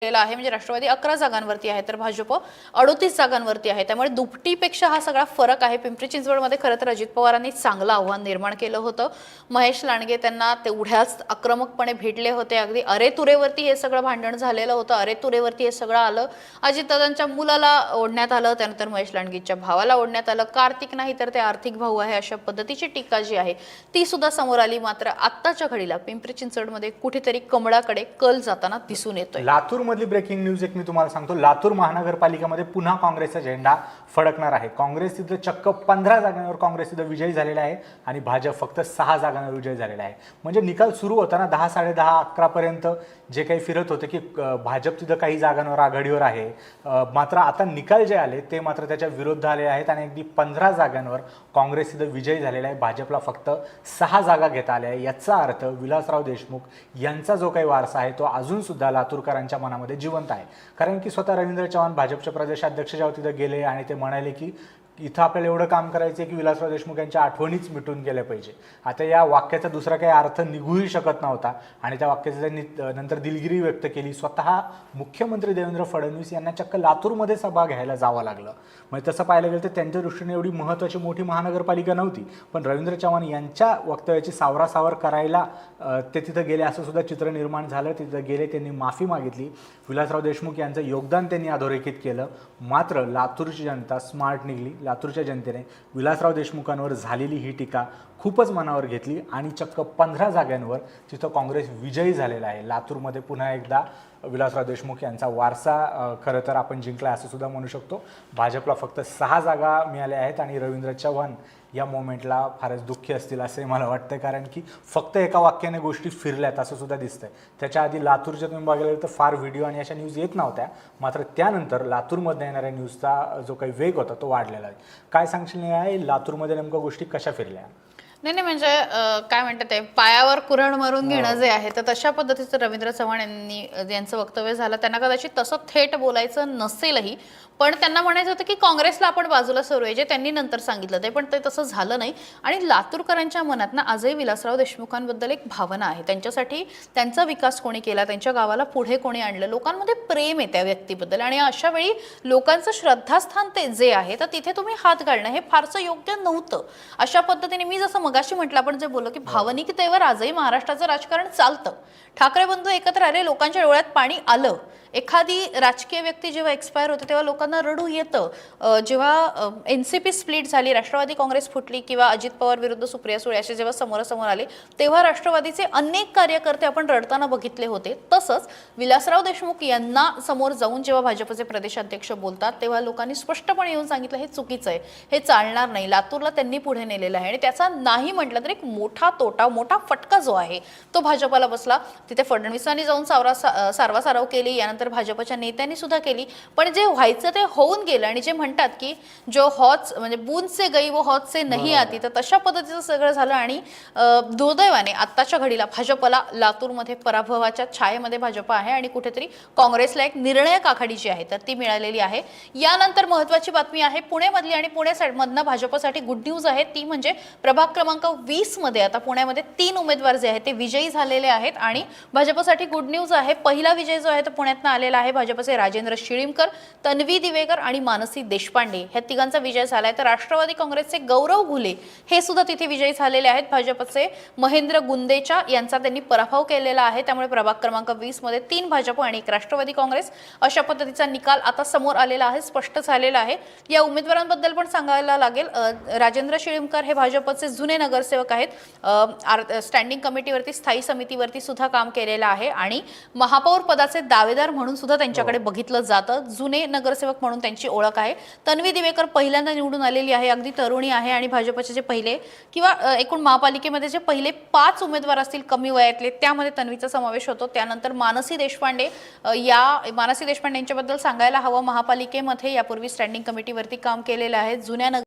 आहे म्हणजे राष्ट्रवादी 11 जागांवरती आहे तर भाजप 38 जागांवरती आहे। त्यामुळे दुपटीपेक्षा हा सगळा फरक आहे। पिंपरी चिंचवडमध्ये खरं तर अजित पवारांनी चांगलं आव्हान निर्माण केलं होतं। महेश लांडगे त्यांना तेवढ्याच आक्रमकपणे भेटले होते। अगदी अरेतुरेवरती हे सगळं भांडण झालेलं होतं। अरेतुरेवरती हे सगळं आलं। अजितदादांच्या मुलाला ओढण्यात आलं, त्यानंतर महेश लांडगेच्या भावाला ओढण्यात आलं। कार्तिक नाही तर ते आर्थिक भाऊ आहे अशा पद्धतीची टीका जी आहे ती सुद्धा समोर आली। मात्र आत्ताच्या घडीला पिंपरी चिंचवडमध्ये कुठेतरी कमळाकडे कल जाताना दिसून येतोय। लातूर मधली ब्रेकिंग न्यूज एक मी तुम्हाला सांगतो। लातूर महानगरपालिकेमध्ये पुन्हा काँग्रेसचा झेंडा फडकणार आहे। काँग्रेस तिथे चक्क 15 जागांवर काँग्रेस तिथे विजयी झालेला आहे आणि भाजप फक्त 6 जागांवर विजयी झालेला आहे। म्हणजे निकाल सुरू होताना 10, 10:30, 11 पर्यंत जे काही फिरत होते की भाजप तिथे काही जागांवर आघाडीवर आहे, मात्र आता निकाल जे आले ते मात्र त्याच्या विरुद्ध आले आहेत आणि अगदी 15 जागांवर काँग्रेस तिथे विजयी झालेला आहे। भाजपला फक्त 6 जागा घेता आल्या आहे। याचा अर्थ विलासराव देशमुख यांचा जो काही वारसा आहे तो अजून सुद्धा लातूरकरांच्या मनामध्ये जिवंत आहे। कारण की स्वतः रवींद्र चव्हाण भाजपचे प्रदेशाध्यक्ष जेव्हा तिथे गेले आणि ते म्हणाले की इथं आपल्याला एवढं काम करायचं आहे की विलासराव देशमुख यांच्या आठवणीच मिटून गेल्या पाहिजे। आता या वाक्याचा दुसरा काही अर्थ निघूही शकत नव्हता आणि त्या वाक्याची त्यांनी नंतर दिलगिरी व्यक्त केली। स्वतः मुख्यमंत्री देवेंद्र फडणवीस यांना चक्क लातूरमध्ये सभा घ्यायला जावं लागलं। म्हणजे तसं पाहायला गेलं तर त्यांच्या दृष्टीने एवढी महत्त्वाची मोठी महानगरपालिका नव्हती, पण रवींद्र चव्हाण यांच्या वक्तव्याची सावरासावर करायला ते तिथं गेले असं सुद्धा चित्र निर्माण झालं। तिथं गेले, त्यांनी माफी मागितली, विलासराव देशमुख यांचं योगदान त्यांनी अधोरेखित केलं। मात्र लातूरची जनता स्मार्ट निघली। लातूरच्या जनतेने विलासराव देशमुखांवर झालेली ही टीका खूपच मनावर घेतली आणि चक्क 15 जागांवर तिथं काँग्रेस विजयी झालेला आहे। लातूरमध्ये पुन्हा एकदा विलासराव देशमुख यांचा वारसा खरं तर आपण जिंकला असं सुद्धा म्हणू शकतो। भाजपला फक्त 6 जागा मिळाल्या आहेत आणि रवींद्र चव्हाण या मोमेंटला फारच दुःखी असतील असे मला वाटतं, कारण की फक्त एका वाक्याने गोष्टी फिरल्यात असं सुद्धा दिसतंय। त्याच्या आधी लातूरच्या तुम्ही बघायला तर फार व्हिडिओ आणि अशा न्यूज येत नव्हत्या, मात्र त्यानंतर लातूरमध्ये येणाऱ्या न्यूजचा जो काही वेग होता तो वाढलेला आहे। काय सांगशील आहे लातूरमध्ये नेमक्या गोष्टी कशा फिरल्या? नाही म्हणजे काय म्हणतात ते पायावर कुऱ्हाड मारून घेणं जे आहे तर तशा पद्धतीचं रवींद्र चव्हाण यांचं वक्तव्य झालं। त्यांना कदाचित तसं थेट बोलायचं नसेलही, पण त्यांना म्हणायचं होतं की काँग्रेसला आपण बाजूला सरूया, जे त्यांनी नंतर सांगितलं ते, पण ते तसं झालं नाही। आणि लातूरकरांच्या मनात ना आजही विलासराव देशमुखांबद्दल एक भावना आहे। त्यांच्यासाठी त्यांचा विकास कोणी केला, त्यांच्या गावाला पुढे कोणी आणलं, लोकांमध्ये प्रेम आहे त्या व्यक्तीबद्दल आणि अशा वेळी लोकांचं श्रद्धास्थान ते जे आहे तर तिथे तुम्ही हात घालणं हे फारसं योग्य नव्हतं। अशा पद्धतीने मी जसं मगाशी म्हटलं आपण जे बोललो की भावनिकतेवर आजही महाराष्ट्राचं राजकारण चालतं। ठाकरे बंधू एकत्र आले, लोकांच्या डोळ्यात पाणी आलं। एखादी राजकीय व्यक्ती जेव्हा एक्सपायर होते तेव्हा लोकांना रडू येतं। जेव्हा एनसीपी स्प्लिट झाली, राष्ट्रवादी काँग्रेस फुटली किंवा अजित पवार विरुद्ध सुप्रिया सुळे असे जेव्हा समोरासमोर आले तेव्हा राष्ट्रवादीचे अनेक कार्यकर्ते आपण रडताना बघितले होते। तसंच विलासराव देशमुख यांना समोर जाऊन जेव्हा भाजपचे प्रदेशाध्यक्ष बोलतात तेव्हा लोकांनी स्पष्टपणे येऊन सांगितलं हे चुकीचं आहे, हे चालणार नाही। लातूरला त्यांनी पुढे नेलेलं आहे आणि त्याचा नाही म्हटलं तर एक मोठा तोटा, मोठा फटका जो आहे तो भाजपला बसला। तिथे फडणवीसांनी जाऊन सारवासारव केली, यानंतर भाजपच्या नेत्यांनी सुद्धा केली, पण जे व्हायचं ते होऊन गेलं। आणि जे म्हणतात की जो हौच म्हणजे बूंद से गई वो हौच से नहीं आती, तर तशा पद्धतीचं सगळं झालं। आणि दुर्दैवाने आत्ताच्या घडीला भाजपला लातूरमध्ये पराभवाच्या छायेमध्ये भाजप आहे आणि कुठेतरी काँग्रेसला एक निर्णायक आघाडी जी आहे तर ती मिळालेली आहे। यानंतर महत्त्वाची बातमी आहे पुणेमधली आणि पुणे साइडमधनं भाजपसाठी गुड न्यूज आहे, ती म्हणजे प्रभाग क्रमांक 20 मध्ये आता पुण्यामध्ये 3 उमेदवार जे आहेत ते विजयी झालेले आहेत आणि भाजपसाठी गुड न्यूज आहे। पहिला विजय जो आहे तो पुण्यात आलेला आहे। भाजपचे राजेंद्र शिळीमकर, तन्वी दिवेकर आणि मानसी देशपांडे ह्या तिघांचा विजय झालाय। तर राष्ट्रवादी काँग्रेसचे गौरव घुले हे सुद्धा तिथे विजयी झालेले आहेत। भाजपचे महेंद्र गुंदेचा यांचा त्यांनी पराभव केलेला आहे। त्यामुळे प्रभाग क्रमांक 20 मध्ये 3 भाजप आणि 1 राष्ट्रवादी काँग्रेस अशा पद्धतीचा निकाल आता समोर आलेला आहे, स्पष्ट झालेला आहे। या उमेदवारांबद्दल पण सांगायला लागेल, राजेंद्र शिळीमकर हे भाजपचे जुने नगरसेवक आहेत। स्टँडिंग कमिटीवरती, स्थायी समितीवरती सुद्धा काम केलेलं आहे आणि महापौर पदाचे दावेदार म्हणून सुद्धा त्यांच्याकडे बघितलं जातं। जुने नगरसेवक म्हणून त्यांची ओळख आहे। तन्वी दिवेकर पहिल्यांदा निवडून आलेली आहे, अगदी तरुणी आहे आणि भाजपचे जे पहिले किंवा एकूण महापालिकेमध्ये जे पहिले 5 उमेदवार असतील कमी वयातले त्यामध्ये तन्वीचा समावेश होतो। त्यानंतर मानसी देशपांडे यांच्याबद्दल सांगायला हवं, महापालिकेमध्ये यापूर्वी स्टँडिंग कमिटीवरती काम केलेलं आहे। जुन्या